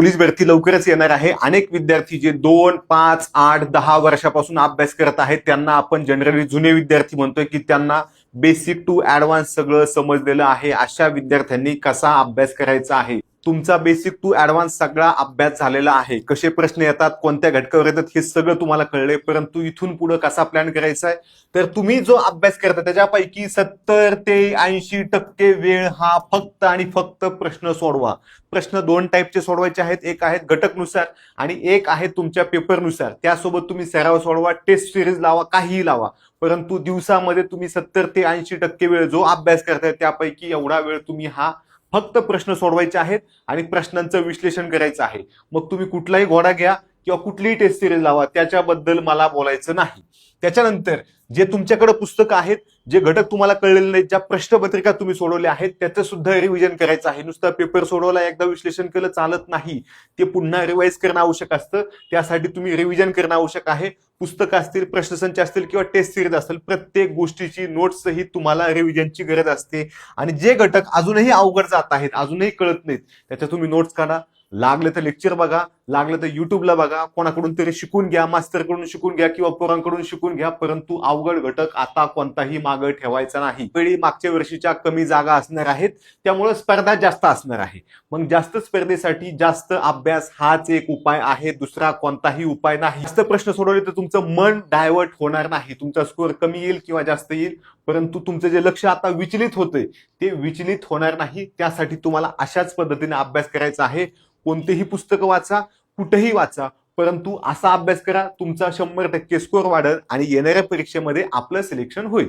Police भरती लवकरच येणार आहे. अनेक विद्यार्थी जे 2, 5, 8, 10 वर्षापासून अभ्यास करत आहेत त्यांना आपण जनरली जुने विद्यार्थी म्हणतोय, की त्यांना बेसिक टू ऍडव्हान्स सगळं समजलेलं आहे. अशा विद्यार्थ्यांनी कसा अभ्यास करायचा आहे, तुमचा बेसिक टू ऍडव्हान्स सगळा अभ्यास झालेला आहे, कसे प्रश्न येतात, कोणत्या घटकावर येतात, हे सगळं तुम्हाला कळलंय. परंतु इथून पुढे कसा प्लॅन करायचा आहे, तर तुम्ही जो अभ्यास करता त्याच्यापैकी 70 ते 80% वेळ हा फक्त आणि फक्त प्रश्न सोडवा. प्रश्न 2 टाईपचे सोडवायचे आहेत. एक आहेत घटकनुसार आणि एक आहे तुमच्या पेपरनुसार. त्यासोबत तुम्ही सराव सोडवा, टेस्ट सिरीज लावा, काहीही लावा. परंतु दिवसामध्ये तुम्ही 70 ते 80% वेळ जो अभ्यास करताय त्यापैकी एवढा वेळ तुम्ही हा फक्त प्रश्न सोडवायचे आहेत आणि प्रश्नांचं विश्लेषण करायचं आहे. मग तुम्ही कुठलाही घोडा घ्या किंवा कुठलीही टेस्ट सिरीज लावा, त्याच्याबद्दल मला बोलायचं नाही. त्याच्यानंतर जे तुमच्याकडे पुस्तकं आहेत, जे घटक तुम्हाला कळलेले नाहीत, ज्या प्रश्नपत्रिका तुम्ही सोडवल्या आहेत त्याचं सुद्धा रिव्हिजन करायचं आहे. नुसता पेपर सोडवला, एकदा विश्लेषण केलं चालत नाही. ते पुन्हा रिवाइज करणं आवश्यक असतं. त्यासाठी तुम्ही रिव्हिजन करणं आवश्यक आहे. पुस्तकं असतील, प्रश्नसंच असतील किंवा टेस्ट सिरीज असेल, प्रत्येक गोष्टीची नोट्स सहित तुम्हाला रिव्हिजनची गरज असते. आणि जे घटक अजूनही अवघड जात आहेत, अजूनही कळत नाहीत, त्याच्या तुम्ही नोट्स काढा. लागलं तर लेक्चर बघा, लागलं तर युट्यूबला बघा, कोणाकडून तरी शिकून घ्या, मास्तरकडून शिकून घ्या किंवा पोरांकडून शिकून घ्या. परंतु अवघड घटक आता कोणताही मागे ठेवायचा नाही. वेळी मागच्या वर्षीच्या कमी जागा असणार आहेत, त्यामुळे स्पर्धा जास्त असणार आहे. मग जास्त स्पर्धेसाठी जास्त अभ्यास हाच एक उपाय आहे, दुसरा कोणताही उपाय नाही. जास्त प्रश्न सोडवले तर तुमचं मन डायव्हर्ट होणार नाही. तुमचा स्कोअर कमी येईल किंवा जास्त येईल, परंतु तुमचं जे लक्ष आता विचलित होतंय ते विचलित होणार नाही. त्यासाठी तुम्हाला अशाच पद्धतीने अभ्यास करायचा आहे. कोणतेही पुस्तकं वाचा, कुठेही वाचा, परंतु असा अभ्यास करा तुमचा 100% स्कोअर वाढेल आणि येणाऱ्या परीक्षेमध्ये आपलं सिलेक्शन होईल.